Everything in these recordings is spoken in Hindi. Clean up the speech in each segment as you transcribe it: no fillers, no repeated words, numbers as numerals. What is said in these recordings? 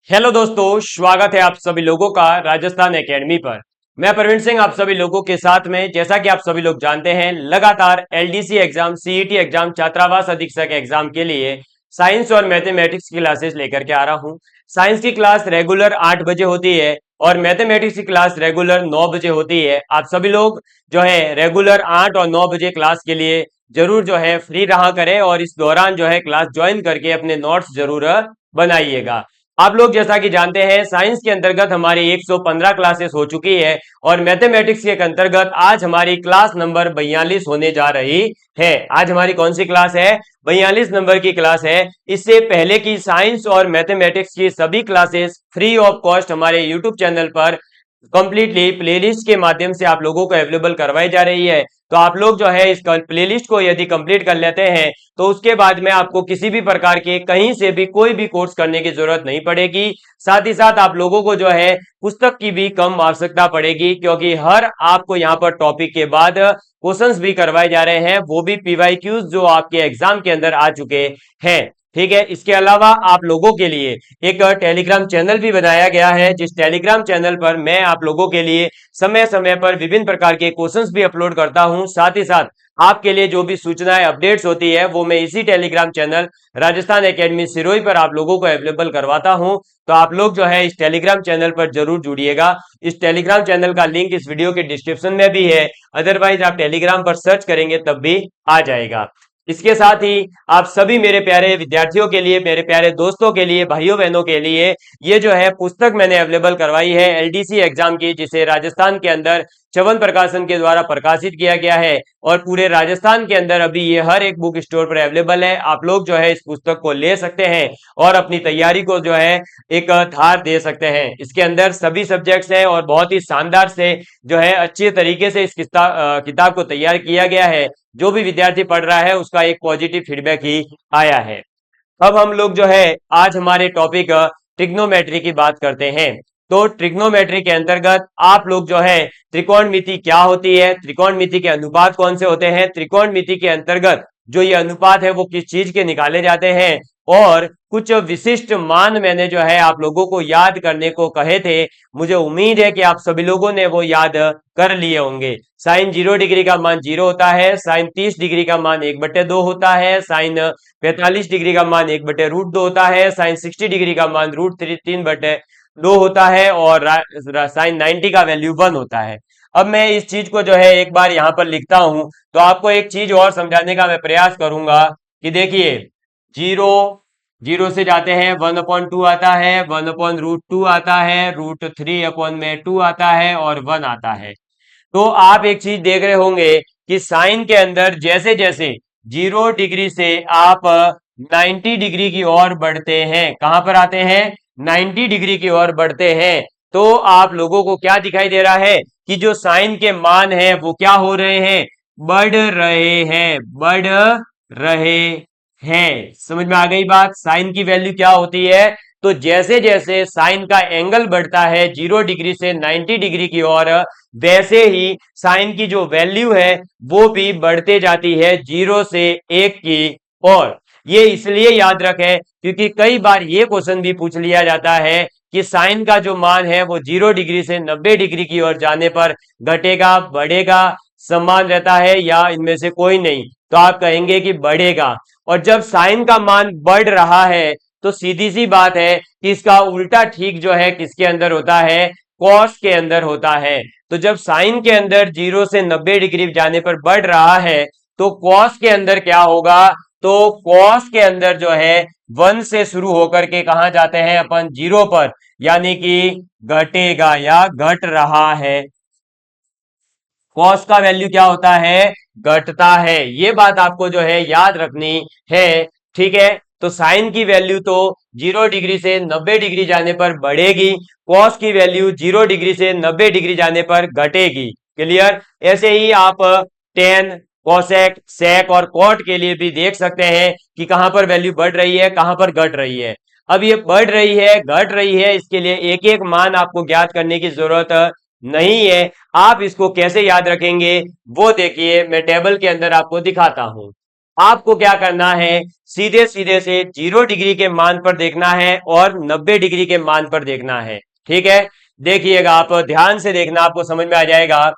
हेलो दोस्तों, स्वागत है आप सभी लोगों का राजस्थान एकेडमी पर। मैं प्रवीण सिंह आप सभी लोगों के साथ में, जैसा कि आप सभी लोग जानते हैं, लगातार एलडीसी एग्जाम, सीईटी एग्जाम, छात्रावास अधीक्षक एग्जाम के लिए साइंस और मैथमेटिक्स की क्लासेस लेकर के आ रहा हूं। साइंस की क्लास रेगुलर 8 बजे होती है और मैथमेटिक्स की क्लास रेगुलर 9 बजे होती है। आप सभी लोग जो है रेगुलर 8 और 9 बजे क्लास के लिए जरूर जो है फ्री रहा करें और इस दौरान जो है क्लास ज्वाइन करके अपने नोट्स जरूर बनाइएगा। आप लोग जैसा कि जानते हैं, साइंस के अंतर्गत हमारी 115 क्लासेस हो चुकी है और मैथमेटिक्स के अंतर्गत आज हमारी क्लास नंबर 42 होने जा रही है। आज हमारी कौन सी क्लास है? 42 नंबर की क्लास है। इससे पहले की साइंस और मैथमेटिक्स की सभी क्लासेस फ्री ऑफ कॉस्ट हमारे यूट्यूब चैनल पर कंप्लीटली प्लेलिस्ट के माध्यम से आप लोगों को अवेलेबल करवाई जा रही है। तो आप लोग जो है इस प्लेलिस्ट को यदि कंप्लीट कर लेते हैं तो उसके बाद में आपको किसी भी प्रकार के कहीं से भी कोई भी कोर्स करने की जरूरत नहीं पड़ेगी। साथ ही साथ आप लोगों को जो है पुस्तक की भी कम आवश्यकता पड़ेगी, क्योंकि हर आपको यहाँ पर टॉपिक के बाद क्वेश्चंस भी करवाए जा रहे हैं, वो भी पीवाईक्यूज जो आपके एग्जाम के अंदर आ चुके हैं। ठीक है, इसके अलावा आप लोगों के लिए एक टेलीग्राम चैनल भी बनाया गया है, जिस टेलीग्राम चैनल पर मैं आप लोगों के लिए समय समय पर विभिन्न प्रकार के क्वेश्चंस भी अपलोड करता हूं। साथ ही साथ आपके लिए जो भी सूचनाएं अपडेट्स होती है वो मैं इसी Telegram channel Rajasthan academy Sirohi पर आप लोगों को अवेलेबल करवाता हूं। तो आप लोग जो है इस टेलीग्राम चैनल पर जरूर जुड़िएगा। इस टेलीग्राम चैनल का लिंक इस वीडियो के डिस्क्रिप्शन में भी है, अदरवाइज आप टेलीग्राम पर सर्च करेंगे तब भी आ जाएगा। इसके साथ ही आप सभी मेरे प्यारे विद्यार्थियों के लिए, मेरे प्यारे दोस्तों के लिए, भाइयों बहनों के लिए ये जो है पुस्तक मैंने अवेलेबल करवाई है एलडीसी एग्जाम की, जिसे राजस्थान के अंदर च्यवन प्रकाशन के द्वारा प्रकाशित किया गया है और पूरे राजस्थान के अंदर अभी ये हर एक बुक स्टोर पर अवेलेबल है। आप लोग जो है इस पुस्तक को ले सकते हैं और अपनी तैयारी को जो है एक धार दे सकते हैं। इसके अंदर सभी सब्जेक्ट्स हैं और बहुत ही शानदार से जो है अच्छे तरीके से इस किताब को तैयार किया गया है। जो भी विद्यार्थी पढ़ रहा है उसका एक पॉजिटिव फीडबैक ही आया है। अब हम लोग जो है आज हमारे टॉपिक ट्रिग्नोमेट्री की बात करते हैं। तो ट्रिग्नोमेट्री के अंतर्गत आप लोग जो है त्रिकोणमिति क्या होती है, त्रिकोणमिति के अनुपात कौन से होते हैं, त्रिकोणमिति के अंतर्गत जो ये अनुपात है वो किस चीज के निकाले जाते हैं, और कुछ विशिष्ट मान मैंने जो है आप लोगों को याद करने को कहे थे। मुझे उम्मीद है कि आप सभी लोगों ने वो याद कर लिए होंगे। साइन 0 डिग्री का मान 0 होता है, साइन 30 डिग्री का मान 1/2 होता है, साइन 45 डिग्री का मान 1/√2 होता है, साइन 60 डिग्री का मान √3/2 होता है और साइन 90 का वैल्यू 1 होता है। अब मैं इस चीज को जो है एक बार यहाँ पर लिखता हूं, तो आपको एक चीज और समझाने का मैं प्रयास करूंगा कि देखिए, जीरो जीरो से जाते हैं 1/2 आता है, 1/√2 आता है, √3/2 आता है और 1 आता है। तो आप एक चीज देख रहे होंगे कि साइन के अंदर जैसे जैसे 0 डिग्री से आप 90 डिग्री की ओर बढ़ते हैं, कहां पर आते हैं? 90 डिग्री की ओर बढ़ते हैं। तो आप लोगों को क्या दिखाई दे रहा है कि जो साइन के मान है वो क्या हो रहे हैं? बढ़ रहे हैं, बढ़ रहे हैं। समझ में आ गई बात? साइन की वैल्यू क्या होती है? तो जैसे जैसे साइन का एंगल बढ़ता है 0 डिग्री से 90 डिग्री की ओर, वैसे ही साइन की जो वैल्यू है वो भी बढ़ते जाती है 0 से 1 की ओर। ये इसलिए याद रखें क्योंकि कई बार ये क्वेश्चन भी पूछ लिया जाता है कि साइन का जो मान है वो 0 डिग्री से 90 डिग्री की ओर जाने पर घटेगा, बढ़ेगा, समान रहता है या इनमें से कोई नहीं? तो आप कहेंगे कि बढ़ेगा। और जब साइन का मान बढ़ रहा है तो सीधी सी बात है कि इसका उल्टा ठीक जो है किसके अंदर होता है? कॉस के अंदर होता है। तो जब साइन के अंदर 0 से 90 डिग्री जाने पर बढ़ रहा है तो कॉस के अंदर क्या होगा? तो कॉस के अंदर जो है 1 से शुरू होकर के कहां जाते हैं अपन? 0 पर, यानी कि घटेगा या घट रहा है। कॉस का वैल्यू क्या होता है? घटता है। ये बात आपको जो है याद रखनी है। ठीक है, तो साइन की वैल्यू तो 0 डिग्री से 90 डिग्री जाने पर बढ़ेगी, कॉस की वैल्यू 0 डिग्री से 90 डिग्री जाने पर घटेगी। क्लियर? ऐसे ही आप टेन, कोसेक, सेक और कॉट के लिए भी देख सकते हैं कि कहां पर वैल्यू बढ़ रही है, कहां पर घट रही है। अब ये बढ़ रही है, घट रही है, इसके लिए एक एक मान आपको ज्ञात करने की जरूरत नहीं है। आप इसको कैसे याद रखेंगे वो देखिए, मैं टेबल के अंदर आपको दिखाता हूं। आपको क्या करना है, सीधे सीधे से 0 डिग्री के मान पर देखना है और 90 डिग्री के मान पर देखना है। ठीक है, देखिएगा, आप ध्यान से देखना, आपको समझ में आ जाएगा।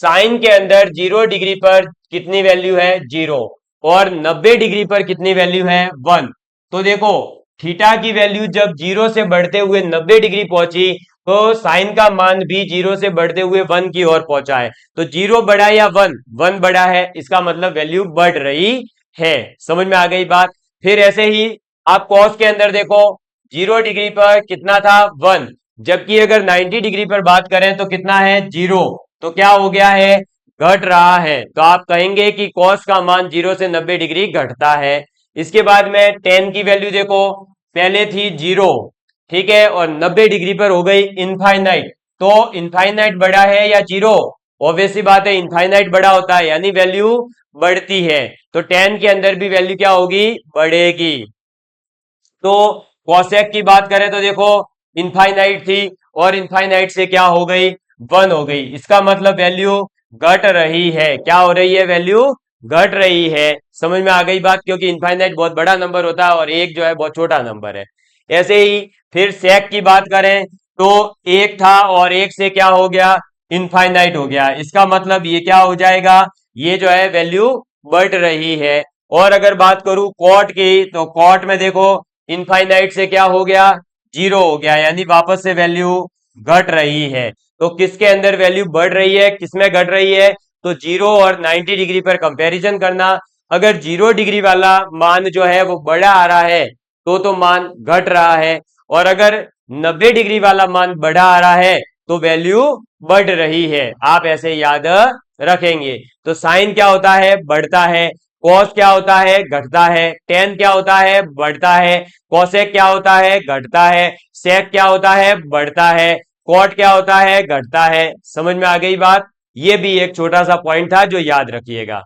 साइन के अंदर 0 डिग्री पर कितनी वैल्यू है, 0, और 90 डिग्री पर कितनी वैल्यू है, 1। तो देखो, थीटा की वैल्यू जब 0 से बढ़ते हुए 90 डिग्री पहुंची, तो साइन का मान भी 0 से बढ़ते हुए 1 की ओर पहुंचा है। तो 0 बढ़ा या 1, 1 बढ़ा है, इसका मतलब वैल्यू बढ़ रही है। समझ में आ गई बात। फिर ऐसे ही आप कॉस के अंदर देखो, 0 डिग्री पर कितना था, 1, जबकि अगर 90 डिग्री पर बात करें तो कितना है, 0। तो क्या हो गया है, घट रहा है। तो आप कहेंगे कि कॉस का मान 0 से 90 डिग्री घटता है। इसके बाद में टेन की वैल्यू देखो, पहले थी 0, ठीक है, और 90 डिग्री पर हो गई इनफाइनाइट। तो इनफाइनाइट बड़ा है या 0, ऑब्वियस सी बात है, इनफाइनाइट बड़ा होता है, यानी वैल्यू बढ़ती है। तो टेन के अंदर भी वैल्यू क्या होगी, बढ़ेगी। तो कॉसेक की बात करें तो देखो, इनफाइनाइट थी और इनफाइनाइट से क्या हो गई, 1 हो गई। इसका मतलब वैल्यू घट रही है। क्या हो रही है, वैल्यू घट रही है। समझ में आ गई बात, क्योंकि इनफाइनाइट बहुत बड़ा नंबर होता है और एक जो है बहुत छोटा नंबर है। ऐसे ही फिर सेक की बात करें तो एक था और एक से क्या हो गया, इनफाइनाइट हो गया। इसका मतलब ये क्या हो जाएगा, ये जो है वैल्यू बढ़ रही है। और अगर बात करूं कॉट की, तो कॉट में देखो, इनफाइनाइट से क्या हो गया, 0 हो गया, यानी वापस से वैल्यू घट रही है। तो किसके अंदर वैल्यू बढ़ रही है, किसमें घट रही है, तो 0 और 90 डिग्री पर कंपैरिजन करना। अगर 0 डिग्री वाला मान जो है वो बड़ा आ रहा है तो मान घट रहा है, और अगर 90 डिग्री वाला मान बड़ा आ रहा है तो वैल्यू बढ़ रही है। आप ऐसे याद रखेंगे। तो साइन क्या होता है, बढ़ता है। कॉस क्या होता है, घटता है। टेन क्या होता है, बढ़ता है। कॉसेक क्या होता है, घटता है। सेक क्या होता है, बढ़ता है। कॉट क्या होता है, घटता है। समझ में आ गई बात। ये भी एक छोटा सा पॉइंट था जो याद रखिएगा।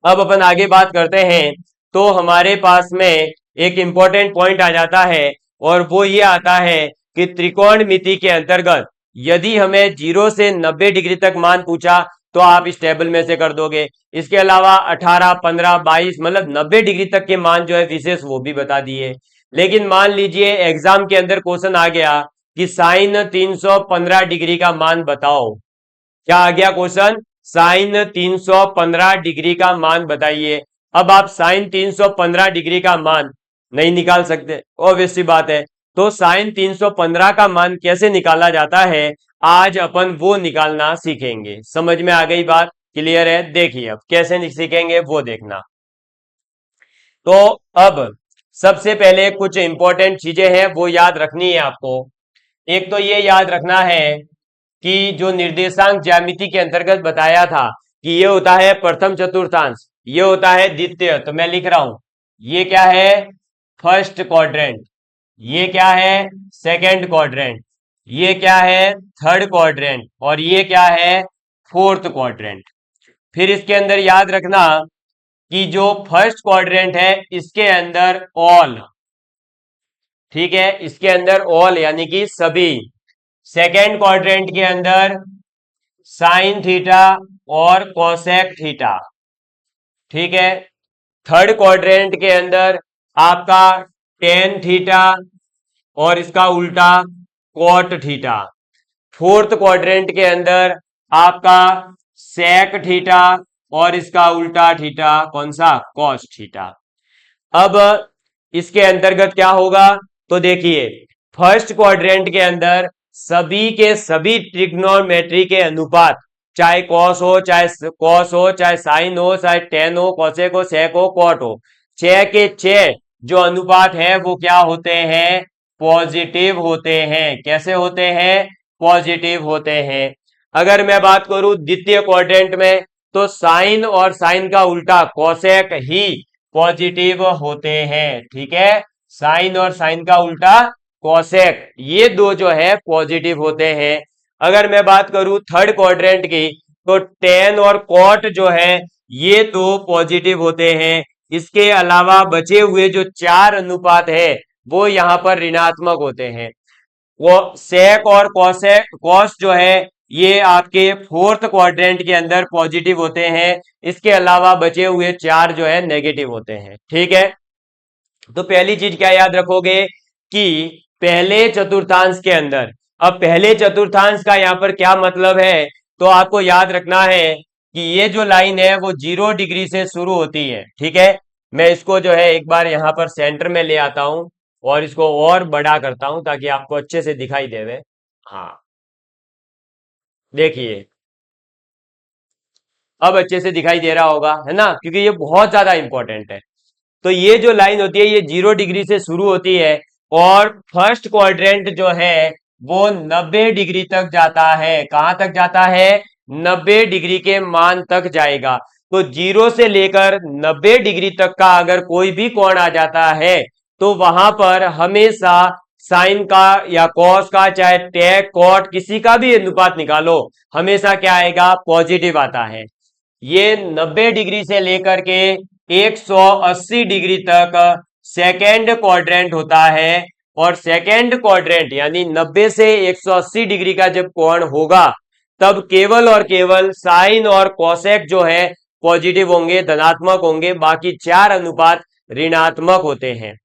अब अपन आगे बात करते हैं। तो हमारे पास में एक इंपॉर्टेंट पॉइंट आ जाता है, और वो ये आता है कि त्रिकोणमिति के अंतर्गत यदि हमें 0 से 90 डिग्री तक मान पूछा तो आप इस टेबल में से कर दोगे। इसके अलावा 18, 15, 22, मतलब 90 डिग्री तक के मान जो है विशेष, वो भी बता दिए। लेकिन मान लीजिए एग्जाम के अंदर क्वेश्चन आ गया कि साइन 315 डिग्री का मान बताओ। क्या आ गया क्वेश्चन, साइन 315 डिग्री का मान बताइए। अब आप साइन 315 डिग्री का मान नहीं निकाल सकते, ऑब्वियस सी बात है। तो साइन 315 का मान कैसे निकाला जाता है, आज अपन वो निकालना सीखेंगे। समझ में आ गई बात, क्लियर है। देखिए अब कैसे सीखेंगे वो देखना। तो अब सबसे पहले कुछ इंपॉर्टेंट चीजें हैं वो याद रखनी है आपको। एक तो ये याद रखना है कि जो निर्देशांक ज्यामिति के अंतर्गत बताया था कि ये होता है प्रथम चतुर्थांश, ये होता है द्वितीय, तो मैं लिख रहा हूं, ये क्या है, फर्स्ट क्वाड्रेंट, ये क्या है, सेकंड क्वाड्रेंट, ये क्या है, थर्ड क्वाड्रेंट, और ये क्या है, फोर्थ क्वाड्रेंट। फिर इसके अंदर याद रखना कि जो फर्स्ट क्वाड्रेंट है इसके अंदर ऑल, ठीक है, इसके अंदर ऑल यानी कि सभी। सेकेंड क्वाड्रेंट के अंदर साइन थीटा और कोसेक थीटा, ठीक है। थर्ड क्वाड्रेंट के अंदर आपका टेन थीटा और इसका उल्टा कॉट थीटा। फोर्थ क्वाड्रेंट के अंदर आपका सेक थीटा और इसका उल्टा थीटा, कौन सा, कॉस थीटा। अब इसके अंतर्गत क्या होगा, तो देखिए फर्स्ट क्वाड्रेंट के अंदर सभी के सभी ट्रिग्नोमेट्री के अनुपात, चाहे कॉस हो, चाहे साइन हो, चाहे टेन हो, कोसेक हो, सेक हो, कॉट हो, 6 के 6 जो अनुपात है वो क्या होते हैं, पॉजिटिव होते हैं। कैसे होते हैं, पॉजिटिव होते हैं। अगर मैं बात करूं द्वितीय क्वाड्रेंट में, तो साइन और साइन का उल्टा कोसेक ही पॉजिटिव होते हैं, ठीक है। साइन और साइन का उल्टा कोसेक, ये दो जो है पॉजिटिव होते हैं। अगर मैं बात करूं थर्ड क्वाड्रेंट की, तो टेन और कॉट जो है ये दो पॉजिटिव होते हैं। इसके अलावा बचे हुए जो 4 अनुपात है वो यहां पर ऋणात्मक होते हैं। वो सेक और कॉसेक, कॉस जो है ये आपके फोर्थ क्वाड्रेंट के अंदर पॉजिटिव होते हैं। इसके अलावा बचे हुए 4 जो है नेगेटिव होते हैं। ठीक है, तो पहली चीज क्या याद रखोगे कि पहले चतुर्थांश के अंदर, अब पहले चतुर्थांश का यहां पर क्या मतलब है, तो आपको याद रखना है कि ये जो लाइन है वो 0 डिग्री से शुरू होती है। ठीक है, मैं इसको जो है एक बार यहां पर सेंटर में ले आता हूं और इसको और बड़ा करता हूं ताकि आपको अच्छे से दिखाई देवे। हाँ, देखिए अब अच्छे से दिखाई दे रहा होगा, है ना, क्योंकि ये बहुत ज्यादा इंपॉर्टेंट है। तो ये जो लाइन होती है ये 0 डिग्री से शुरू होती है और फर्स्ट क्वाड्रेंट जो है वो 90 डिग्री तक जाता है। कहां तक जाता है? 90 डिग्री के मान तक जाएगा। तो 0 से लेकर 90 डिग्री तक का अगर कोई भी कोण आ जाता है तो वहां पर हमेशा साइन का या कॉस का, चाहे टेक कॉट, किसी का भी अनुपात निकालो, हमेशा क्या आएगा? पॉजिटिव आता है। ये 90 डिग्री से लेकर के 180 डिग्री तक सेकेंड क्वाड्रेंट होता है। और सेकेंड क्वाड्रेंट यानी 90 से 180 डिग्री का जब कोण होगा तब केवल और केवल साइन और कोसेक जो है पॉजिटिव होंगे, धनात्मक होंगे, बाकी 4 अनुपात ऋणात्मक होते हैं।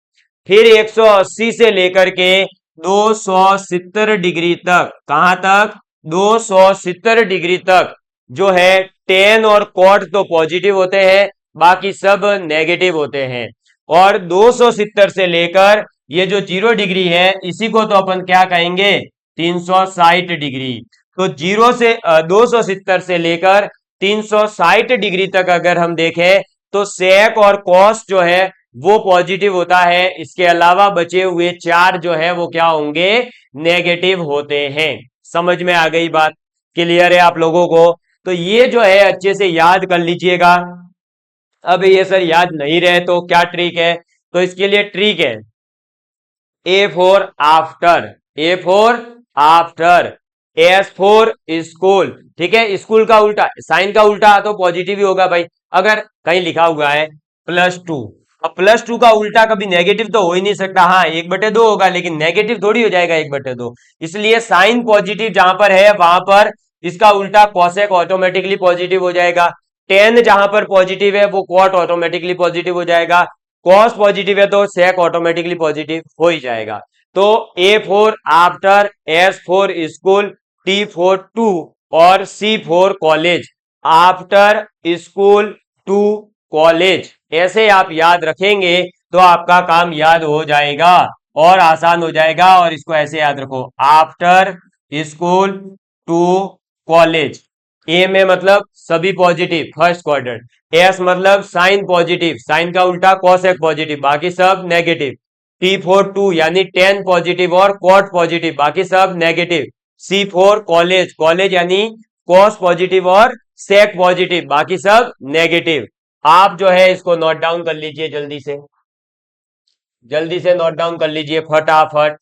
फिर 180 से लेकर के 270 डिग्री तक, कहां तक? 270 डिग्री तक जो है टेन और कॉट तो पॉजिटिव होते हैं, बाकी सब नेगेटिव होते हैं। और 270 से लेकर ये जो 0 डिग्री है इसी को तो अपन क्या कहेंगे? 360 डिग्री। तो 270 से लेकर 360 डिग्री तक अगर हम देखें तो सेक और कॉस जो है वो पॉजिटिव होता है। इसके अलावा बचे हुए 4 जो है वो क्या होंगे? नेगेटिव होते हैं। समझ में आ गई बात? क्लियर है आप लोगों को? तो ये जो है अच्छे से याद कर लीजिएगा। अब ये सर याद नहीं रहे तो क्या ट्रिक है? तो इसके लिए ट्रिक है ए for after, A for after, S for school. ठीक है, स्कूल का उल्टा, साइन का उल्टा तो पॉजिटिव ही होगा भाई। अगर कहीं लिखा हुआ है +2, अब +2 का उल्टा कभी नेगेटिव तो हो ही नहीं सकता। हाँ, 1/2 होगा, लेकिन नेगेटिव थोड़ी हो जाएगा 1/2। इसलिए साइन पॉजिटिव जहां पर है वहां पर इसका उल्टा कॉसेक ऑटोमेटिकली पॉजिटिव हो जाएगा। टेन जहां पर पॉजिटिव है वो कॉट ऑटोमेटिकली पॉजिटिव हो जाएगा। कॉस पॉजिटिव है तो सेक ऑटोमेटिकली पॉजिटिव हो ही जाएगा। तो A for after, S for school, T for to और C for college. After school to college, ऐसे आप याद रखेंगे तो आपका काम याद हो जाएगा और आसान हो जाएगा। और इसको ऐसे याद रखो, आफ्टर स्कूल टू कॉलेज। ए में मतलब सभी पॉजिटिव, फर्स्ट क्वाड्रेंट। एस मतलब साइन पॉजिटिव, साइन का उल्टा कॉसेक पॉजिटिव, बाकी सब नेगेटिव। टी फॉर टू यानी 10 पॉजिटिव और कॉट पॉजिटिव, बाकी सब negative. C for college, college यानी कॉस पॉजिटिव और सेक पॉजिटिव, बाकी सब नेगेटिव। आप जो है इसको नोट डाउन कर लीजिए, जल्दी से नोट डाउन कर लीजिए फटाफट।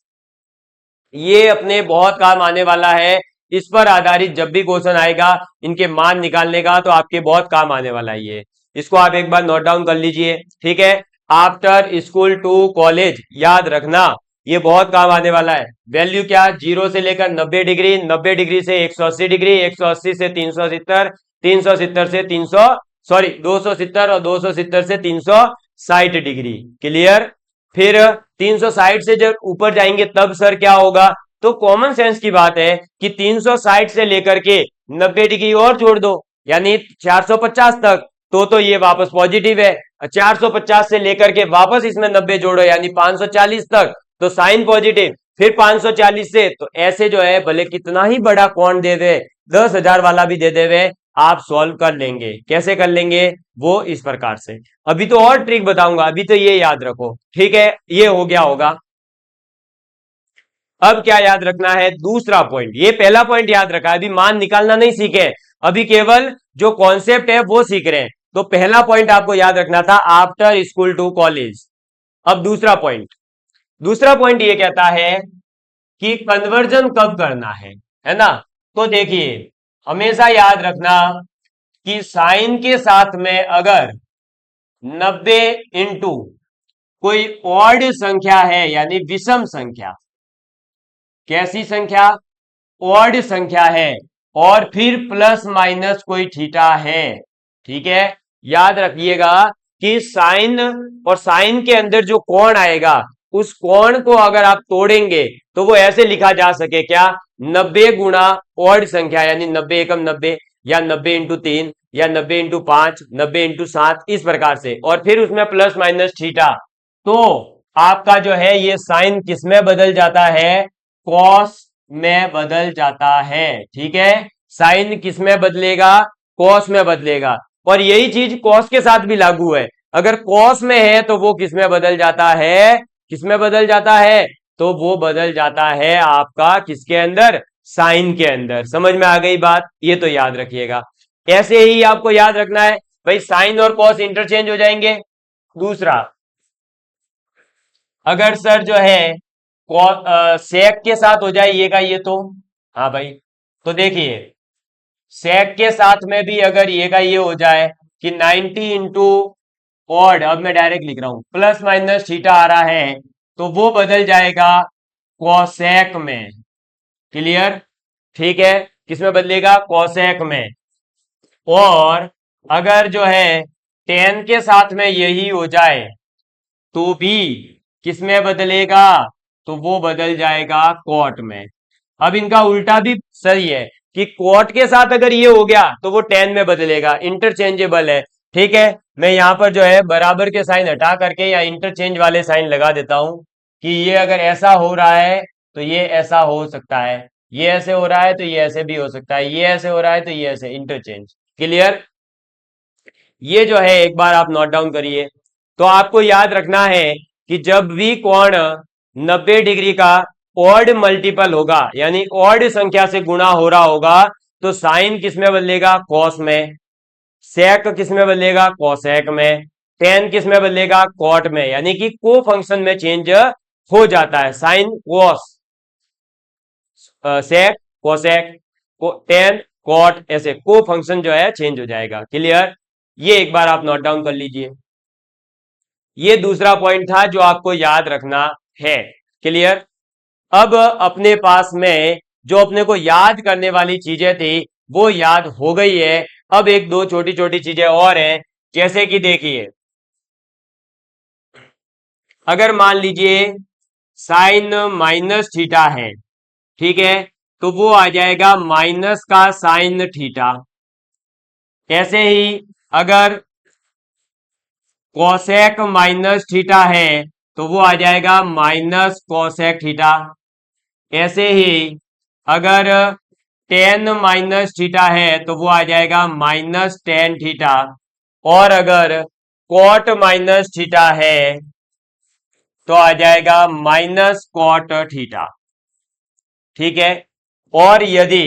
ये अपने बहुत काम आने वाला है। इस पर आधारित जब भी क्वेश्चन आएगा इनके मान निकालने का तो आपके बहुत काम आने वाला है ये। इसको आप एक बार नोट डाउन कर लीजिए। ठीक है, आफ्टर स्कूल टू कॉलेज, याद रखना ये बहुत काम आने वाला है। वैल्यू क्या? 0 से लेकर 90 डिग्री, 90 डिग्री से 180 डिग्री, 180 से 370, 370 से 300, सॉरी 270 और 270 से 360 डिग्री। क्लियर? फिर 360 से जब ऊपर जाएंगे तब सर क्या होगा? तो कॉमन सेंस की बात है कि 360 से लेकर के 90 डिग्री और जोड़ दो यानी 450 तक, तो ये वापस पॉजिटिव है। 450 से लेकर के वापस इसमें 90 जोड़ो यानी 540 तक, तो साइन पॉजिटिव। फिर 540 से, तो ऐसे जो है भले कितना ही बड़ा कोण दे दे, 10,000 वाला भी दे देवे, आप सॉल्व कर लेंगे। कैसे कर लेंगे? वो इस प्रकार से। अभी तो और ट्रिक बताऊंगा, अभी तो ये याद रखो। ठीक है, ये हो गया होगा। अब क्या याद रखना है? दूसरा पॉइंट। ये पहला पॉइंट याद रखा है, अभी मान निकालना नहीं सीखे, अभी केवल जो कॉन्सेप्ट है वो सीख रहे हैं। तो पहला पॉइंट आपको याद रखना था आफ्टर स्कूल टू कॉलेज। अब दूसरा पॉइंट ये कहता है कि कन्वर्जन कब करना है ना? तो देखिए, हमेशा याद रखना कि साइन के साथ में अगर 90 इंटू कोई ऑड संख्या है यानी विषम संख्या, कैसी संख्या? ऑड संख्या है, और फिर प्लस माइनस कोई थीटा है। ठीक है, याद रखिएगा कि साइन और साइन के अंदर जो कोण आएगा उस कोण को अगर आप तोड़ेंगे तो वो ऐसे लिखा जा सके क्या, 90 गुणा ऑड संख्या यानी 90 एकम 90 या 90 इंटू 3 या 90 इंटू 5 90 इंटू 7 इस प्रकार से, और फिर उसमें प्लस माइनस थीटा। तो आपका जो है ये साइन किस में बदल जाता है, कॉस में बदल जाता है। ठीक है, साइन किस में बदलेगा, कॉस में बदलेगा। और यही चीज कॉस के साथ भी लागू है, अगर कॉस में है तो वो किस में बदल जाता है, किस में बदल जाता है, तो वो बदल जाता है आपका किसके अंदर, साइन के अंदर। समझ में आ गई बात, ये तो याद रखिएगा। ऐसे ही आपको याद रखना है भाई, साइन और कॉस इंटरचेंज हो जाएंगे। दूसरा, अगर सर जो है सेक के साथ हो जाइएगा ये तो, हाँ भाई, तो देखिए सेक के साथ में भी अगर ये का ये हो जाए कि 90 इंटू ऑड, अब मैं डायरेक्ट लिख रहा हूं, प्लस माइनस थीटा आ रहा है तो वो बदल जाएगा कॉसेक में। क्लियर, ठीक है, किसमें बदलेगा, कॉसेक में। और अगर जो है टेन के साथ में यही हो जाए तो भी किसमें बदलेगा, तो वो बदल जाएगा कॉट में। अब इनका उल्टा भी सही है कि कॉट के साथ अगर ये हो गया तो वो टेन में बदलेगा, इंटरचेंजेबल है। ठीक है, मैं यहां पर जो है बराबर के साइन हटा करके या इंटरचेंज वाले साइन लगा देता हूं कि ये अगर ऐसा हो रहा है तो ये ऐसा हो सकता है, ये ऐसे हो रहा है तो ये ऐसे भी हो सकता है, ये ऐसे हो रहा है तो ये ऐसे, इंटरचेंज। क्लियर, ये जो है एक बार आप नोट डाउन करिए। तो आपको याद रखना है कि जब भी कोण 90 डिग्री का ऑड मल्टीपल होगा यानी ऑड संख्या से गुणा हो रहा होगा तो साइन किस में बदलेगा, कॉस में, सेक किस में बदलेगा, कॉसेक में, टेन किस में बदलेगा, कॉट में, यानी कि को फंक्शन में चेंज हो जाता है। Sine cos, sec cosec, tan cot, ऐसे को फंक्शन जो है चेंज हो जाएगा। क्लियर, ये एक बार आप नोट डाउन कर लीजिए। ये दूसरा पॉइंट था जो आपको याद रखना है। क्लियर, अब अपने पास में जो अपने को याद करने वाली चीजें थी वो याद हो गई है। अब एक दो छोटी छोटी चीजें और हैं, जैसे कि देखिए अगर मान लीजिए साइन माइनस थीटा है, ठीक है, तो वो आ जाएगा माइनस का साइन थीटा। ऐसे ही अगर कोसेक माइनस थीटा है तो वो आ जाएगा माइनस कोसेक थीटा। ऐसे ही अगर टेन माइनस थीटा है तो वो आ जाएगा माइनस टेन थीटा। और अगर कॉट माइनस थीटा है तो आ जाएगा माइनस कॉट थीटा। ठीक है, और यदि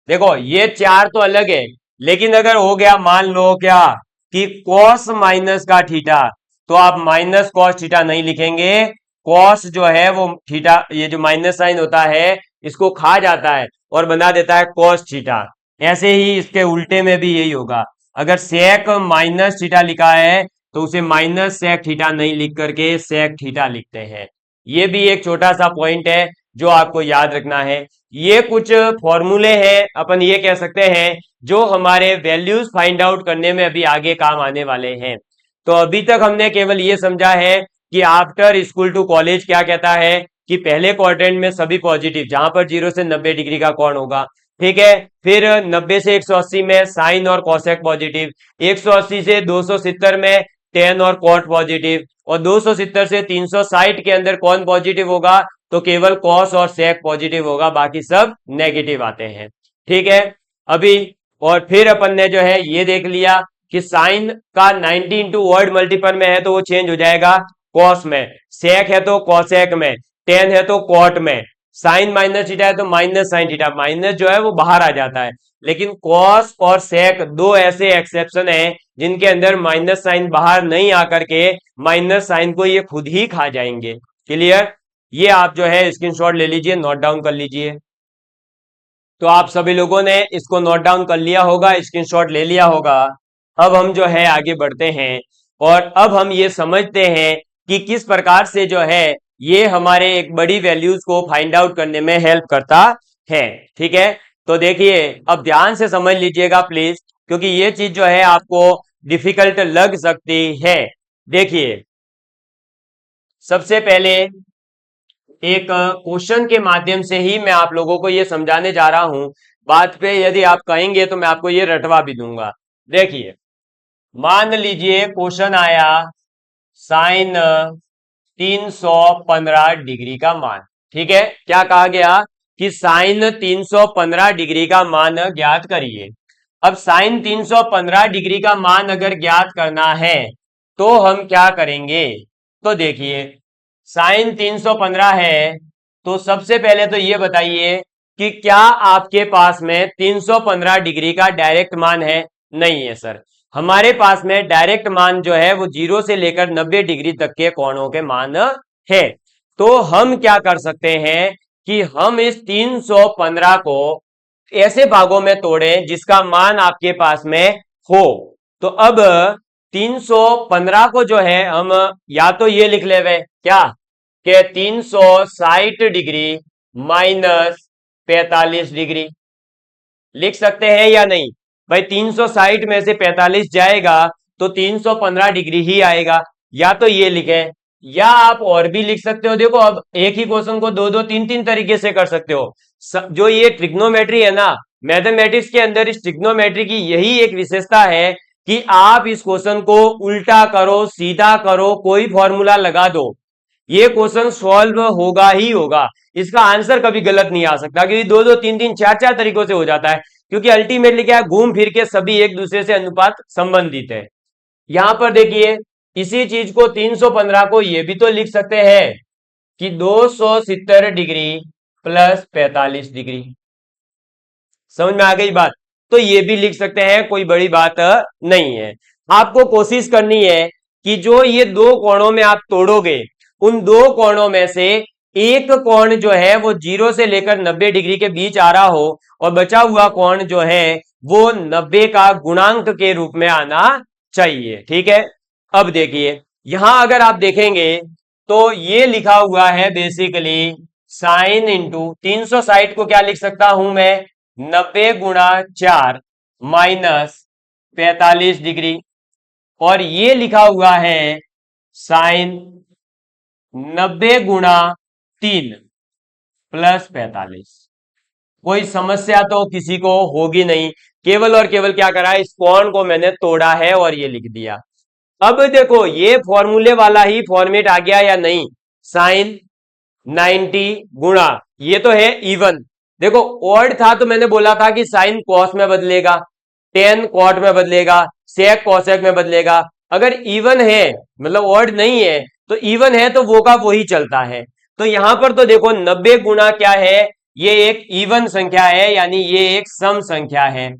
देखो ये चार तो अलग है, लेकिन अगर हो गया मान लो क्या कि कॉस माइनस का थीटा, तो आप माइनस कॉस थीटा नहीं लिखेंगे। कॉस जो है वो थीटा, ये जो माइनस साइन होता है इसको खा जाता है और बना देता है कॉस थीटा। ऐसे ही इसके उल्टे में भी यही होगा, अगर सेक माइनस थीटा लिखा है तो उसे माइनस सेक थीटा नहीं लिख करके सेक थीटा लिखते हैं। ये भी एक छोटा सा पॉइंट है जो आपको याद रखना है। ये कुछ फॉर्मूले हैं, अपन ये कह सकते हैं, जो हमारे वैल्यूज फाइंड आउट करने में अभी आगे काम आने वाले हैं। तो अभी तक हमने केवल ये समझा है कि आफ्टर स्कूल टू कॉलेज क्या कहता है कि पहले क्वाड्रेंट में सभी पॉजिटिव, जहां पर 0 से 90 डिग्री का कोण होगा। ठीक है, फिर 90 से 180 में साइन और कॉसेक पॉजिटिव, 180 से 270 में टेन और कॉट पॉजिटिव, और 270 से 360 के अंदर कौन पॉजिटिव होगा, तो केवल कॉस और सेक पॉजिटिव होगा, बाकी सब नेगेटिव आते हैं। ठीक है, अभी और फिर अपन ने जो है ये देख लिया कि साइन का 90 इंटू वर्ड मल्टीपल में है तो वो चेंज हो जाएगा कॉस में, सेक है तो कॉसेक में, टेन है तो कॉट में, साइन माइनस थीटा है तो माइनस साइन थीटा, माइनस जो है वो बाहर आ जाता है। लेकिन कॉस और सेक दो ऐसे एक्सेप्शन है जिनके अंदर माइनस साइन बाहर नहीं आकर के माइनस साइन को ये खुद ही खा जाएंगे। क्लियर, ये आप जो है स्क्रीनशॉट ले लीजिए, नोट डाउन कर लीजिए। तो आप सभी लोगों ने इसको नोट डाउन कर लिया होगा, स्क्रीनशॉट ले लिया होगा। अब हम जो है आगे बढ़ते हैं और अब हम ये समझते हैं कि किस प्रकार से जो है ये हमारे एक बड़ी वैल्यूज को फाइंड आउट करने में हेल्प करता है। ठीक है, तो देखिए, अब ध्यान से समझ लीजिएगा प्लीज, क्योंकि ये चीज जो है आपको डिफिकल्ट लग सकती है। देखिए, सबसे पहले एक क्वेश्चन के माध्यम से ही मैं आप लोगों को ये समझाने जा रहा हूं। बात पे यदि आप कहेंगे तो मैं आपको ये रटवा भी दूंगा। देखिए, मान लीजिए क्वेश्चन आया साइन 315 डिग्री का मान। ठीक है, क्या कहा गया कि साइन 315 डिग्री का मान ज्ञात करिए। अब साइन 315 डिग्री का मान अगर ज्ञात करना है तो हम क्या करेंगे? तो देखिए, साइन 315 है, तो सबसे पहले तो ये बताइए कि क्या आपके पास में 315 डिग्री का डायरेक्ट मान है? नहीं है सर। हमारे पास में डायरेक्ट मान जो है वो 0 से लेकर 90 डिग्री तक के कोणों के मान है। तो हम क्या कर सकते हैं कि हम इस 315 को ऐसे भागों में तोड़ें जिसका मान आपके पास में हो। तो अब 315 को जो है हम या तो ये लिख ले क्या कि 360 डिग्री माइनस 45 डिग्री लिख सकते हैं या नहीं? भाई 360 में से 45 जाएगा तो 315 डिग्री ही आएगा। या तो ये लिखें, या आप और भी लिख सकते हो। देखो, अब एक ही क्वेश्चन को दो दो तीन तीन तरीके से कर सकते हो। जो ये ट्रिग्नोमेट्री है ना, मैथमेटिक्स के अंदर इस ट्रिग्नोमेट्री की यही एक विशेषता है कि आप इस क्वेश्चन को उल्टा करो, सीधा करो, कोई फॉर्मूला लगा दो, ये क्वेश्चन सॉल्व होगा ही होगा। इसका आंसर कभी गलत नहीं आ सकता, क्योंकि दो दो तीन तीन चार चार तरीकों से हो जाता है। क्योंकि अल्टीमेटली क्या है, घूम फिर के सभी एक दूसरे से अनुपात संबंधित है। यहां पर देखिए, इसी चीज को 315 को ये भी तो लिख सकते हैं कि 270 डिग्री प्लस 45 डिग्री। समझ में आ गई बात? तो ये भी लिख सकते हैं, कोई बड़ी बात नहीं है। आपको कोशिश करनी है कि जो ये दो कोणों में आप तोड़ोगे, उन दो कोणों में से एक कोण जो है वो 0 से लेकर 90 डिग्री के बीच आ रहा हो, और बचा हुआ कोण जो है वो 90 का गुणांक के रूप में आना चाहिए। ठीक है, अब देखिए, यहां अगर आप देखेंगे तो ये लिखा हुआ है बेसिकली साइन इंटू 360 को क्या लिख सकता हूं मैं? 90 गुणा 4 माइनस 45 डिग्री। और ये लिखा हुआ है साइन 90 गुणा 3 प्लस 45। कोई समस्या तो किसी को होगी नहीं, केवल और केवल क्या करा, इस कोण को मैंने तोड़ा है और ये लिख दिया। अब देखो, ये फॉर्मूले वाला ही फॉर्मेट आ गया या नहीं? साइन 90 गुणा, ये तो है इवन। देखो, ऑड था तो मैंने बोला था कि साइन कॉस में बदलेगा, टेन कॉट में बदलेगा, सेक कॉसेक में बदलेगा। अगर इवन है, मतलब ऑड नहीं है, तो इवन है तो वो का वो ही चलता है। तो यहां पर तो देखो, 90 गुणा क्या है, ये एक इवन संख्या है, यानी ये एक सम संख्या है।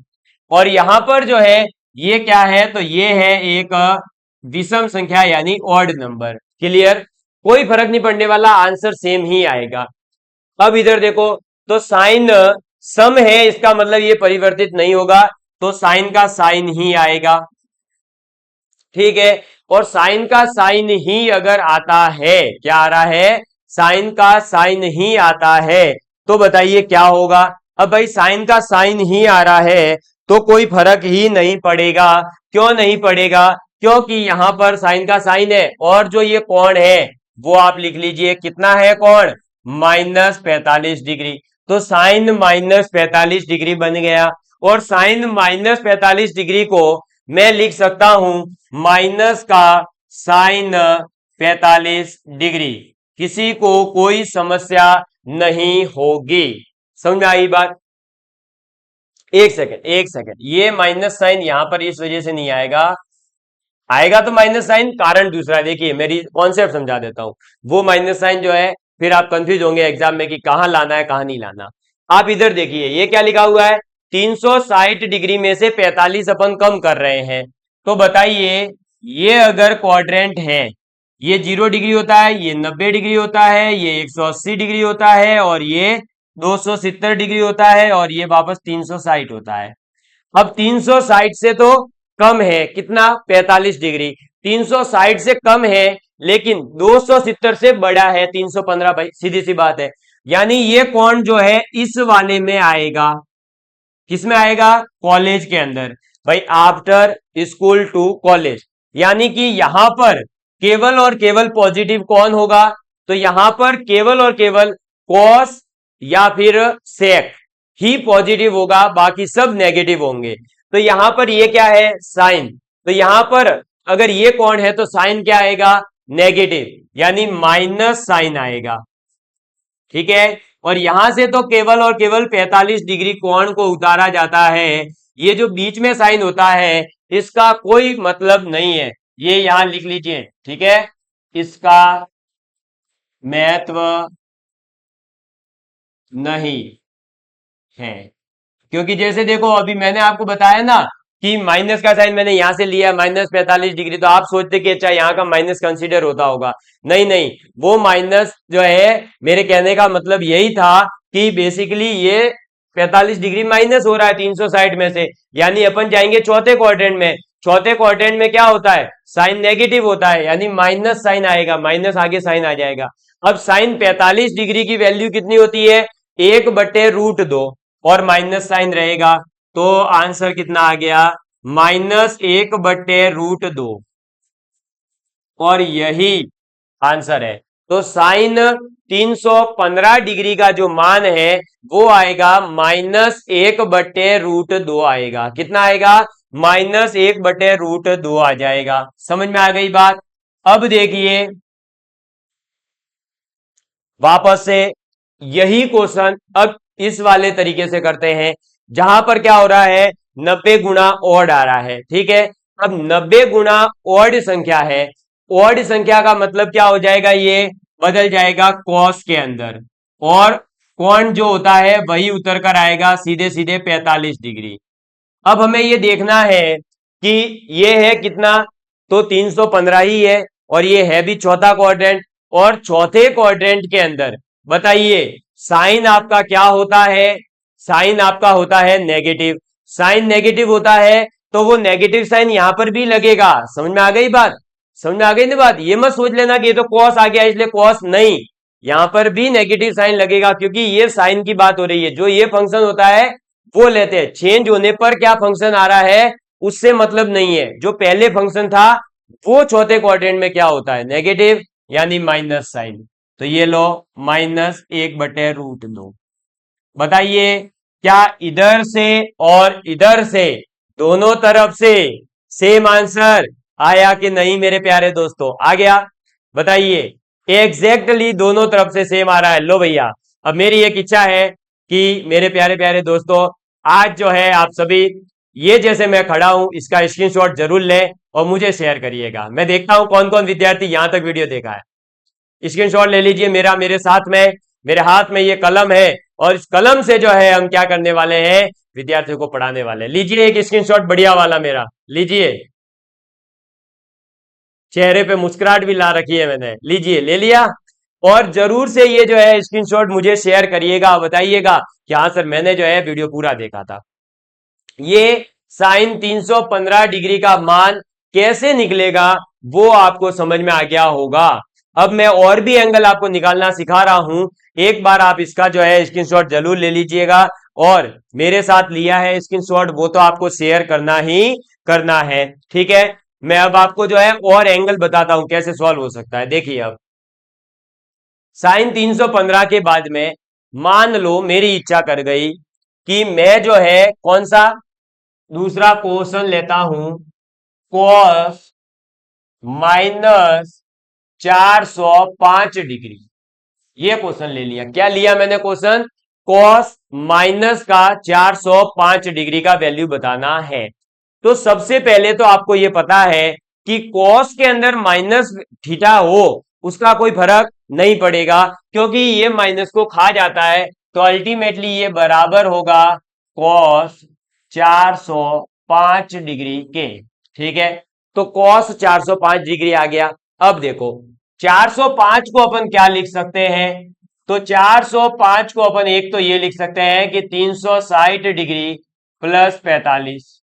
और यहां पर जो है ये क्या है, तो ये है एक विषम संख्या, यानी ऑड नंबर। क्लियर? कोई फर्क नहीं पड़ने वाला, आंसर सेम ही आएगा। अब इधर देखो, तो साइन सम है, इसका मतलब ये परिवर्तित नहीं होगा, तो साइन का साइन ही आएगा। ठीक है, और साइन का साइन ही अगर आता है, क्या आ रहा है? साइन का साइन ही आता है, तो बताइए क्या होगा? अब भाई साइन का साइन ही आ रहा है तो कोई फर्क ही नहीं पड़ेगा। क्यों नहीं पड़ेगा? क्योंकि यहां पर साइन का साइन है, और जो ये कोण है वो आप लिख लीजिए, कितना है कोण? Minus 45 degree. तो साइन माइनस 45 डिग्री बन गया, और साइन माइनस 45 डिग्री को मैं लिख सकता हूं माइनस का साइन 45 डिग्री। किसी को कोई समस्या नहीं होगी। समझ में आई बात? एक सेकंड, एक सेकंड, ये माइनस साइन यहां पर इस वजह से नहीं आएगा, आएगा तो माइनस साइन, कारण दूसरा है। देखिए, मेरी कॉन्सेप्ट समझा देता हूं। वो माइनस साइन जो है, फिर आप कंफ्यूज होंगे एग्जाम में कि कहां लाना है कहां नहीं लाना। आप इधर देखिए, ये क्या लिखा हुआ है? 360 डिग्री में से 45 अपन कम कर रहे हैं। तो बताइए, ये अगर क्वाड्रेंट है, ये 0 डिग्री होता है, ये 90 डिग्री होता है, ये 180 डिग्री होता है, और ये 270 डिग्री होता है, और ये वापस 360 होता है। अब 360 से तो कम है, कितना? 45 डिग्री। 360 से कम है, लेकिन 270 से बड़ा है 315। भाई सीधी सी बात है, यानी ये कोण जो है इस वाले में आएगा। किसमें आएगा? कॉलेज के अंदर। भाई आफ्टर स्कूल टू कॉलेज, यानी कि यहां पर केवल और केवल पॉजिटिव कौन होगा? तो यहां पर केवल और केवल कॉस या फिर सेक ही पॉजिटिव होगा, बाकी सब नेगेटिव होंगे। तो यहां पर ये क्या है? साइन। तो यहां पर अगर ये कौन है तो साइन क्या आएगा? नेगेटिव, यानी माइनस साइन आएगा। ठीक है, और यहां से तो केवल और केवल 45 डिग्री कोण को उतारा जाता है। ये जो बीच में साइन होता है इसका कोई मतलब नहीं है, ये यहां लिख लीजिए। ठीक है, इसका महत्व नहीं है, क्योंकि जैसे देखो अभी मैंने आपको बताया ना कि माइनस का साइन मैंने यहां से लिया -45 डिग्री, तो आप सोचते कि अच्छा यहाँ का माइनस कंसीडर होता होगा। नहीं नहीं, वो माइनस जो है, मेरे कहने का मतलब यही था कि बेसिकली ये 45 डिग्री माइनस हो रहा है 360 में से, यानी अपन जाएंगे चौथे क्वाड्रेंट में। चौथे क्वाड्रेंट में क्या होता है? साइन नेगेटिव होता है, यानी माइनस साइन आएगा, माइनस आगे साइन आ जाएगा। अब साइन 45 डिग्री की वैल्यू कितनी होती है? 1/√2, और माइनस साइन रहेगा, तो आंसर कितना आ गया? -1/√2, और यही आंसर है। तो साइन 315 डिग्री का जो मान है वो आएगा -1/√2 आएगा। कितना आएगा? -1/√2 आ जाएगा। समझ में आ गई बात? अब देखिए वापस से यही क्वेश्चन अब इस वाले तरीके से करते हैं, जहां पर क्या हो रहा है? 90 गुणा ऑड आ रहा है। ठीक है, अब 90 गुणा ऑड संख्या है। ऑड संख्या का मतलब क्या हो जाएगा? ये बदल जाएगा कॉस के अंदर, और कौन जो होता है वही उतर कर आएगा सीधे सीधे 45 डिग्री। अब हमें ये देखना है कि ये है कितना, तो 315 ही है, और ये है भी चौथा क्वाड्रेंट, और चौथे क्वाड्रेंट के अंदर बताइए साइन आपका क्या होता है? साइन आपका होता है नेगेटिव। साइन नेगेटिव होता है तो वो नेगेटिव साइन यहां पर भी लगेगा। समझ में आ गई बात? समझ में आ गई ना बात? ये मत सोच लेना कि ये तो कॉस आ गया इसलिए कॉस नहीं, यहां पर भी नेगेटिव साइन लगेगा, क्योंकि ये साइन की बात हो रही है। जो ये फंक्शन होता है वो लेते हैं, चेंज होने पर क्या फंक्शन आ रहा है उससे मतलब नहीं है। जो पहले फंक्शन था वो चौथे क्वाड्रेंट में क्या होता है? नेगेटिव, यानी माइनस साइन। तो ये लो -1/√2। बताइए क्या इधर से और इधर से दोनों तरफ से सेम आंसर आया कि नहीं मेरे प्यारे दोस्तों? आ गया? बताइए, एग्जैक्टली दोनों तरफ से सेम आ रहा है। लो भैया, अब मेरी एक इच्छा है कि मेरे प्यारे प्यारे दोस्तों आज जो है आप सभी ये जैसे मैं खड़ा हूं इसका स्क्रीनशॉट जरूर लें और मुझे शेयर करिएगा। मैं देखता हूं कौन कौन विद्यार्थी यहां तक वीडियो देखा है। स्क्रीनशॉट ले लीजिए। मेरे साथ में, मेरे हाथ में ये कलम है, और इस कलम से जो है हम क्या करने वाले हैं? विद्यार्थियों को पढ़ाने वाले। लीजिए एक स्क्रीनशॉट बढ़िया वाला मेरा, लीजिए। चेहरे पे मुस्कुराहट भी ला रखी है मैंने। लीजिए, ले लिया। और जरूर से ये जो है स्क्रीनशॉट मुझे शेयर करिएगा, बताइएगा कि हाँ सर मैंने जो है वीडियो पूरा देखा था। ये साइन 315 डिग्री का मान कैसे निकलेगा वो आपको समझ में आ गया होगा। अब मैं और भी एंगल आपको निकालना सिखा रहा हूं, एक बार आप इसका जो है स्क्रीनशॉट जरूर ले लीजिएगा, और मेरे साथ लिया है स्क्रीनशॉट वो तो आपको शेयर करना ही करना है। ठीक है, मैं अब आपको जो है और एंगल बताता हूं कैसे सॉल्व हो सकता है। देखिए, अब साइन 315 के बाद में मान लो मेरी इच्छा कर गई कि मैं जो है कौन सा दूसरा क्वेश्चन लेता हूं, कॉस -405 डिग्री। ये क्वेश्चन ले लिया। क्या लिया मैंने क्वेश्चन? कॉस माइनस का 405 डिग्री का वैल्यू बताना है। तो सबसे पहले तो आपको ये पता है कि कॉस के अंदर माइनस थीटा हो उसका कोई फर्क नहीं पड़ेगा, क्योंकि ये माइनस को खा जाता है। तो अल्टीमेटली ये बराबर होगा कॉस 405 डिग्री के। ठीक है, तो कॉस 405 डिग्री आ गया। अब देखो 405 को अपन क्या लिख सकते हैं? तो 405 को अपन एक तो ये लिख सकते हैं कि 360 डिग्री प्लस 45।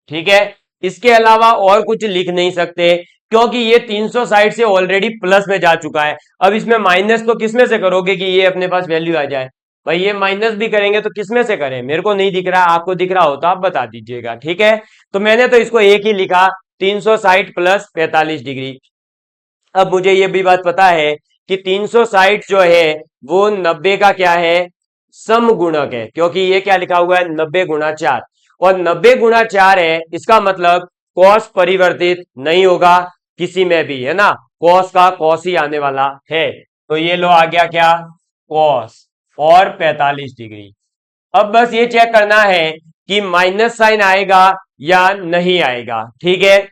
ठीक है, इसके अलावा और कुछ लिख नहीं सकते, क्योंकि ये 360 से ऑलरेडी प्लस में जा चुका है। अब इसमें माइनस तो किसमें से करोगे कि ये अपने पास वैल्यू आ जाए? भाई ये माइनस भी करेंगे तो किसमें से करें, मेरे को नहीं दिख रहा, आपको दिख रहा हो तो आप बता दीजिएगा, ठीक है। तो मैंने तो इसको एक ही लिखा, 360 प्लस 45 डिग्री। अब मुझे ये भी बात पता है कि 360 जो है वो 90 का क्या है, समगुणक है, क्योंकि ये क्या लिखा हुआ है, 90 गुणा 4, और 90 गुणा 4 है, इसका मतलब कॉस परिवर्तित नहीं होगा किसी में भी, है ना, कॉस का कॉस ही आने वाला है। तो ये लो आ गया क्या, कॉस और 45 डिग्री। अब बस ये चेक करना है कि माइनस साइन आएगा या नहीं आएगा, ठीक है।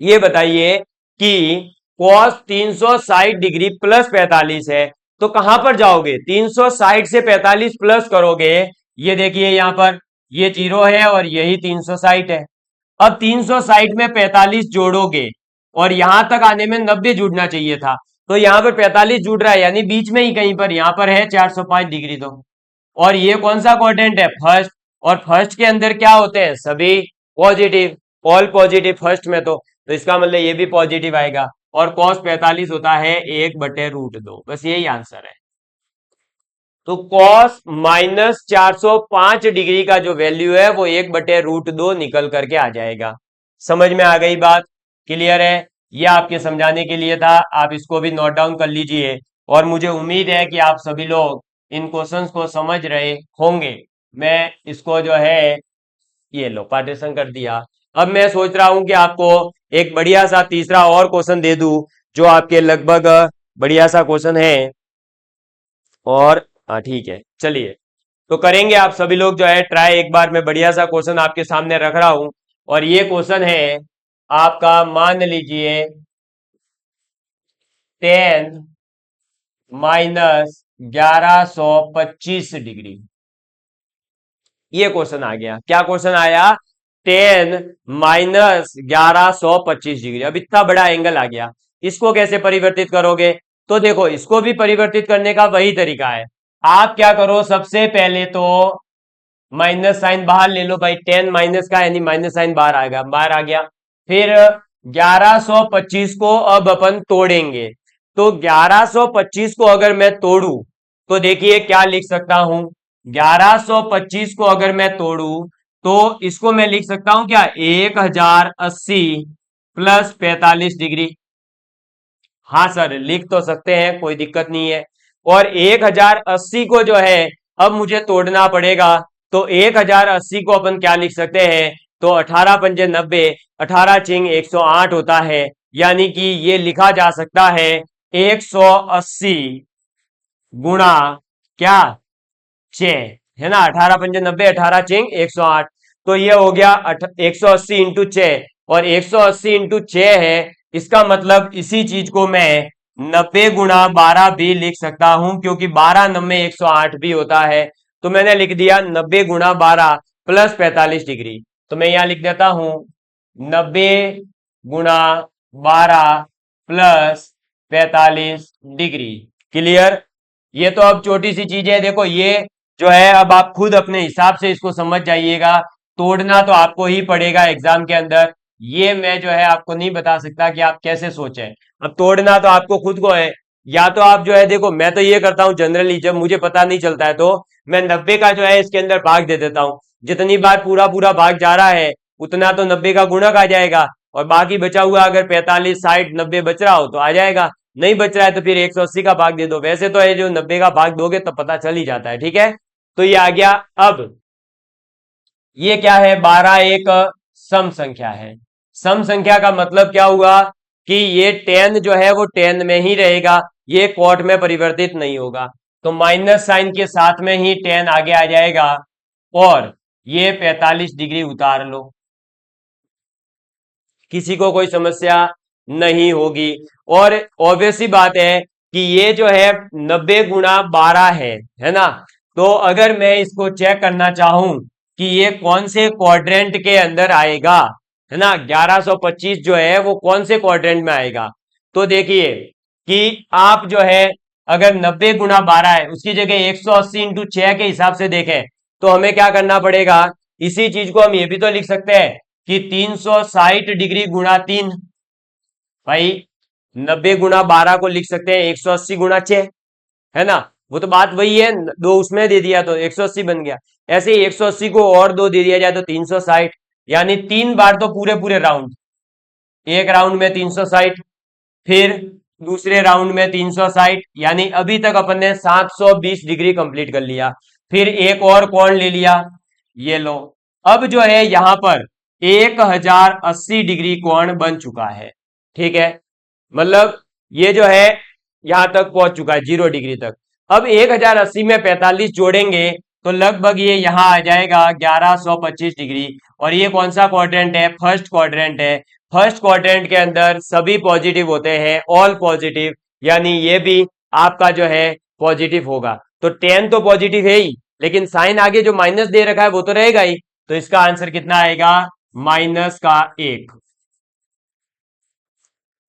ये बताइए कि cos 360 डिग्री प्लस 45 है, तो कहां पर जाओगे, 360 से 45 प्लस करोगे, ये देखिए यहां पर ये 0 है और यही 360 है। अब 360 में 45 जोड़ोगे और यहां तक आने में 90 जुड़ना चाहिए था, तो यहां पर 45 जुड़ रहा है, यानी बीच में ही कहीं पर यहां पर है 405 डिग्री। तो और ये कौन सा क्वाड्रेंट है, फर्स्ट, और फर्स्ट के अंदर क्या होते हैं, सभी पॉजिटिव, ऑल पॉजिटिव फर्स्ट में, तो इसका मतलब ये भी पॉजिटिव आएगा, और कॉस 45 होता है 1/√2, बस यही आंसर है। तो कॉस -405 डिग्री का जो वैल्यू है वो 1/√2 निकल करके आ जाएगा। समझ में आ गई बात, क्लियर है। ये आपके समझाने के लिए था, आप इसको भी नोट डाउन कर लीजिए, और मुझे उम्मीद है कि आप सभी लोग इन क्वेश्चंस को समझ रहे होंगे। मैं इसको जो है, ये लो पार्टीशन कर दिया। अब मैं सोच रहा हूं कि आपको एक बढ़िया सा तीसरा और क्वेश्चन दे दूं, जो आपके लगभग बढ़िया सा क्वेश्चन है। और हाँ ठीक है, चलिए तो करेंगे आप सभी लोग जो है ट्राई, एक बार मैं बढ़िया सा क्वेश्चन आपके सामने रख रहा हूं, और ये क्वेश्चन है आपका, मान लीजिए 10 - 1125 डिग्री, ये क्वेश्चन आ गया। क्या क्वेश्चन आया, 10 - 1125 डिग्री। अब इतना बड़ा एंगल आ गया, इसको कैसे परिवर्तित करोगे, तो देखो इसको भी परिवर्तित करने का वही तरीका है। आप क्या करो, सबसे पहले तो माइनस साइन बाहर ले लो भाई, 10 माइनस का यानी माइनस साइन बाहर आएगा, बाहर आ गया। फिर 1125 को अब अपन तोड़ेंगे, तो 1125 को अगर मैं तोड़ू तो देखिए क्या लिख सकता हूं, 1125 को अगर मैं तोड़ू तो इसको मैं लिख सकता हूं क्या, 1080 प्लस 45 डिग्री। हाँ सर लिख तो सकते हैं, कोई दिक्कत नहीं है। और 1080 को जो है अब मुझे तोड़ना पड़ेगा, तो 1080 को अपन क्या लिख सकते हैं, तो 18×5 = 90, 18×6 = 108 होता है, यानी कि ये लिखा जा सकता है 180 गुणा क्या, 6, है ना, 18×5 = 90, 18×6 = 108। तो ये हो गया 180 × 6, और 180 × 6 है, इसका मतलब इसी चीज को मैं 90×12 भी लिख सकता हूं, क्योंकि 12×9 = 108 भी होता है। तो मैंने लिख दिया 90×12 प्लस 45 डिग्री। तो मैं यहां लिख देता हूं 90×12 प्लस 45 डिग्री। क्लियर। ये तो अब छोटी सी चीज है, देखो ये जो है अब आप खुद अपने हिसाब से इसको समझ जाइएगा, तोड़ना तो आपको ही पड़ेगा एग्जाम के अंदर, ये मैं जो है आपको नहीं बता सकता कि आप कैसे सोचें, अब तोड़ना तो आपको खुद को है। या तो आप जो है, देखो मैं तो ये करता हूं जनरली, जब मुझे पता नहीं चलता है तो मैं 90 का जो है इसके अंदर भाग दे देता हूं, जितनी बार पूरा पूरा भाग जा रहा है उतना तो 90 का गुणक आ जाएगा, और बाकी बचा हुआ अगर 45 60 90 बच रहा हो तो आ जाएगा, नहीं बच रहा है तो फिर 180 का भाग दे दो। वैसे तो ये जो 90 का भाग दोगे तो पता चल ही जाता है, ठीक है। तो ये आ गया। अब ये क्या है, 12 एक सम संख्या है। सम संख्या का मतलब क्या हुआ कि ये 10 जो है वो 10 में ही रहेगा, ये क्वाट में परिवर्तित नहीं होगा, तो माइनस साइन के साथ में ही 10 आगे आ जाएगा, और ये 45 डिग्री उतार लो, किसी को कोई समस्या नहीं होगी। और ऑब्वियसली बात है कि ये जो है 90×12 है ना, तो अगर मैं इसको चेक करना चाहूं कि ये कौन से क्वाड्रेंट के अंदर आएगा, है ना, 1125 जो है वो कौन से क्वाड्रेंट में आएगा, तो देखिए कि आप जो है अगर 90×12 है उसकी जगह 180 × 6 के हिसाब से देखें, तो हमें क्या करना पड़ेगा, इसी चीज को हम ये भी तो लिख सकते हैं कि 360 डिग्री गुणा 3, भाई 90×12 को लिख सकते हैं 180 × 6, है ना, वो तो बात वही है, दो उसमें दे दिया तो 180 बन गया। ऐसे ही 180 को और दो दे दिया जाए तो 360, यानी 3 बार तो पूरे पूरे राउंड, एक राउंड में 360, फिर दूसरे राउंड में 360, यानी अभी तक अपन ने 720 डिग्री कंप्लीट कर लिया। फिर एक और कोण ले लिया, ये लो। अब जो है यहां पर 1080 डिग्री कोण बन चुका है। ठीक है, मतलब ये जो है यहां तक पहुंच चुका है 0 डिग्री तक। अब 1080 में 45 जोड़ेंगे तो लगभग ये यहां आ जाएगा 1125 डिग्री। और ये कौन सा क्वाड्रेंट है? फर्स्ट क्वाड्रेंट है। फर्स्ट क्वाड्रेंट के अंदर सभी पॉजिटिव होते हैं, ऑल पॉजिटिव, यानी ये भी आपका जो है पॉजिटिव होगा। तो 10 तो पॉजिटिव है ही, लेकिन साइन आगे जो माइनस दे रखा है वो तो रहेगा ही। तो इसका आंसर कितना आएगा? -1।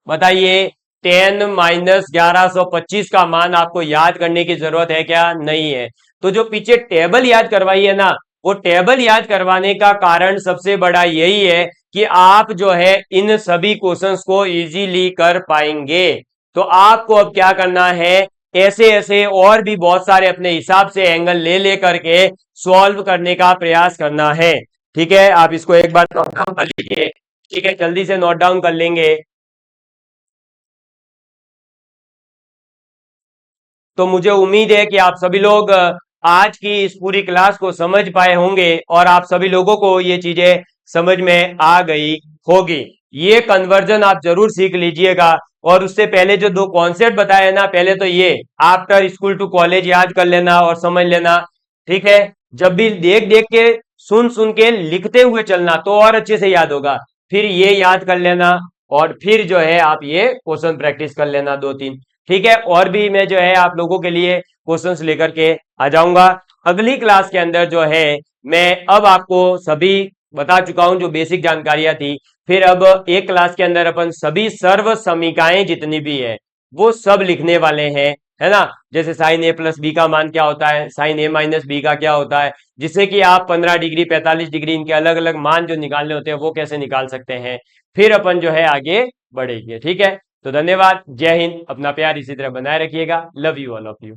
बताइए, 10 माइनस 1125 का मान आपको याद करने की जरूरत है क्या? नहीं है। तो जो पीछे टेबल याद करवाई है ना, वो टेबल याद करवाने का कारण सबसे बड़ा यही है कि आप जो है इन सभी क्वेश्चंस को इजीली कर पाएंगे। तो आपको अब क्या करना है, ऐसे ऐसे और भी बहुत सारे अपने हिसाब से एंगल ले ले करके सॉल्व करने का प्रयास करना है। ठीक है, आप इसको एक बार नोट डाउन कर लीजिए। ठीक है, जल्दी से नोट डाउन कर लेंगे। तो मुझे उम्मीद है कि आप सभी लोग आज की इस पूरी क्लास को समझ पाए होंगे और आप सभी लोगों को ये चीजें समझ में आ गई होगी। ये कन्वर्जन आप जरूर सीख लीजिएगा। और उससे पहले जो दो कॉन्सेप्ट बताए ना, पहले तो ये आफ्टर स्कूल टू कॉलेज याद कर लेना और समझ लेना। ठीक है, जब भी देख देख के सुन सुन के लिखते हुए चलना तो और अच्छे से याद होगा। फिर ये याद कर लेना और फिर जो है आप ये क्वेश्चन प्रैक्टिस कर लेना 2-3। ठीक है, और भी मैं जो है आप लोगों के लिए क्वेश्चंस लेकर के आ जाऊंगा अगली क्लास के अंदर। जो है मैं अब आपको सभी बता चुका हूं जो बेसिक जानकारियां थी। फिर अब एक क्लास के अंदर अपन सभी सर्व समीकाएं जितनी भी है वो सब लिखने वाले हैं, है ना। जैसे साइन ए प्लस बी का मान क्या होता है, साइन ए माइनस बी का क्या होता है, जिससे कि आप 15 डिग्री 45 डिग्री इनके अलग अलग मान जो निकालने होते हैं वो कैसे निकाल सकते हैं। फिर अपन जो है आगे बढ़ेंगे। ठीक है, तो धन्यवाद, जय हिंद, अपना प्यार इसी तरह बनाए रखिएगा। Love you all of you.